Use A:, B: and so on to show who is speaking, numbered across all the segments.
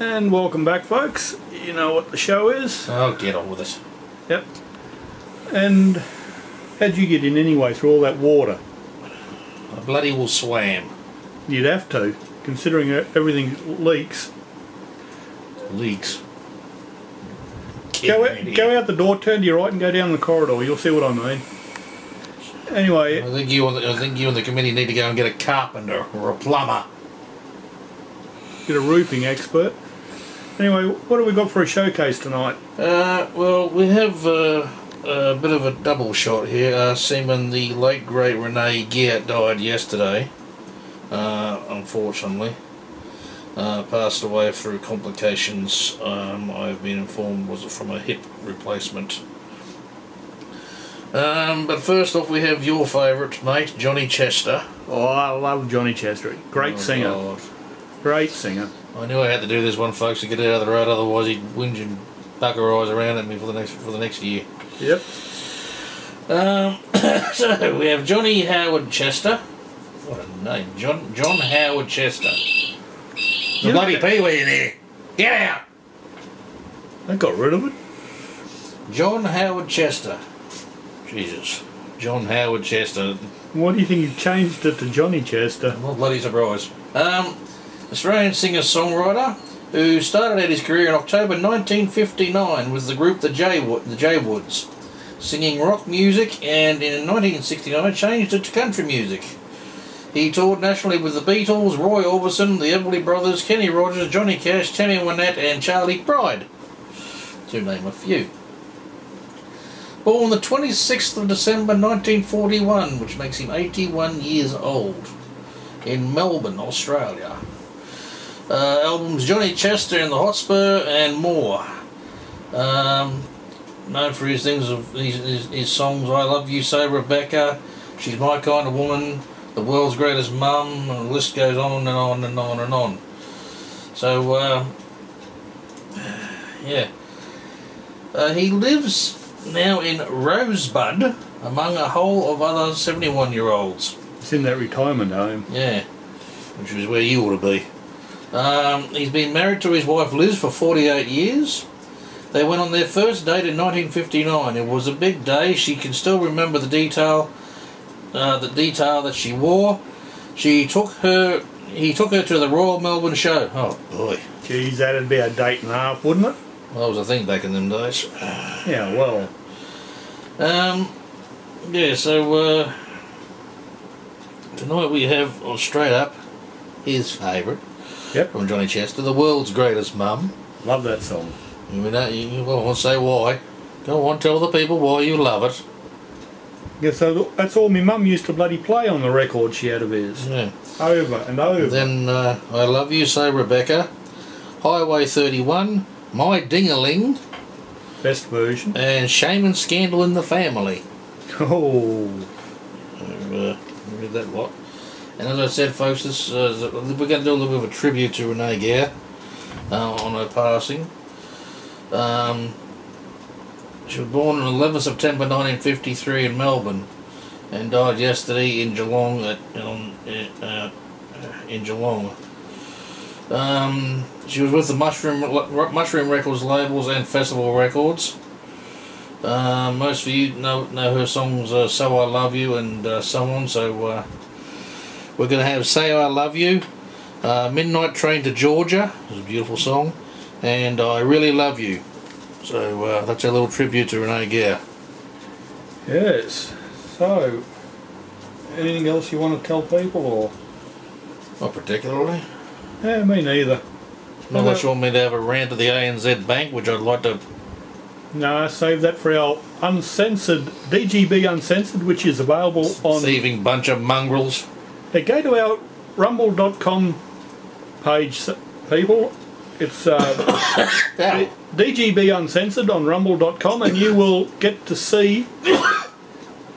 A: And welcome back, folks. You know what the show is.
B: Oh, get on with it.
A: Yep. And how'd you get in anyway through all that water?
B: I bloody well swam.
A: You'd have to, considering everything leaks.
B: Leaks.
A: Go out the door, turn to your right and go down the corridor. You'll see what I mean. Anyway,
B: I think you and the committee need to go and get a carpenter or a plumber.
A: get a roofing expert. Anyway, what have we got for a showcase tonight?
B: Well, we have a bit of a double shot here. Seaman, the late great Renee Geert died yesterday. Unfortunately, passed away through complications. I've been informed was from a hip replacement. But first off, we have your favourite mate, Johnny Chester.
A: Oh, I love Johnny Chester. Great singer.
B: God.
A: Great singer.
B: I knew I had to do this one, folks, to get it out of the road. Otherwise, he'd whinge and bugger eyes around at me for the next year.
A: Yep.
B: So we have Johnny Howard Chester. What a name, John Howard Chester. The bloody Pee-wee in here. Get out.
A: I got rid of it.
B: John Howard Chester. Jesus. John Howard Chester.
A: Why do you think you changed it to Johnny Chester?
B: I'm not bloody surprised. Australian singer-songwriter who started out his career in October 1959 with the group the Jaywoods, singing rock music, and in 1969 changed it to country music. He toured nationally with the Beatles, Roy Orbison, the Everly Brothers, Kenny Rogers, Johnny Cash, Tammy Wynette and Charlie Pride, to name a few. Born the 26th of December 1941, which makes him 81 years old, in Melbourne, Australia. Albums Johnny Chester and the Hotspur and more. Known for his things of his songs I Love You, Say Rebecca, She's My Kind of Woman, The World's Greatest Mum, and the list goes on and on and on and on. So yeah. He lives now in Rosebud among a whole of other 71-year-olds.
A: It's in that retirement home.
B: Yeah, which is where you ought to be. He's been married to his wife Liz for 48 years. They went on their first date in 1959. It was a big day. She can still remember the detail that she wore. He took her to the Royal Melbourne Show. Oh boy.
A: Geez, that'd be a date and a half, wouldn't it?
B: Well, that was a thing back in them days.
A: Yeah, well.
B: Yeah, so tonight we have, straight up, his favourite.
A: Yep.
B: From Johnny Chester, The World's Greatest Mum.
A: Love that song.
B: You want to say why? Go on, tell the people why you love it.
A: Yeah, so that's all my mum used to bloody play on the record she had of his.
B: Yeah.
A: Over and over.
B: Then I Love You, Say Rebecca, Highway 31, My Ding-a-Ling,
A: Best version.
B: and Shame and Scandal in the Family.
A: Oh.
B: Read that lot. And as I said, folks, this we're going to do a little bit of a tribute to Renee Geert on her passing. She was born on 11 September 1953 in Melbourne and died yesterday in Geelong. In Geelong. She was with the Mushroom Records labels and Festival Records. Most of you know her songs So I Love You and so on, so we're going to have Say I Love You, Midnight Train to Georgia, it's a beautiful song, and I Really Love You. So that's a little tribute to Renee Geert.
A: Yes. So, anything else you want to tell people, or?
B: Not particularly.
A: Yeah, me neither.
B: Not unless you want me to have a rant to the ANZ Bank, which I'd like to...
A: No, save that for our uncensored, DGB Uncensored, which is available on...
B: Thieving bunch of mongrels.
A: They go to our rumble.com page, people. It's DGB Uncensored on rumble.com, and you will get to see,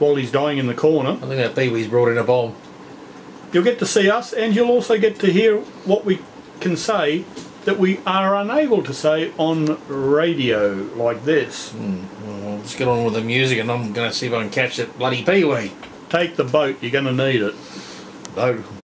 A: while he's dying in the corner,
B: I think that Pee-wee's brought in a bomb.
A: you'll get to see us, and you'll also get to hear what we can say that we are unable to say on radio like this.
B: Well, let's get on with the music, and I'm going to see if I can catch that bloody Pee-wee.
A: Take the boat, you're going to need it.
B: Boat.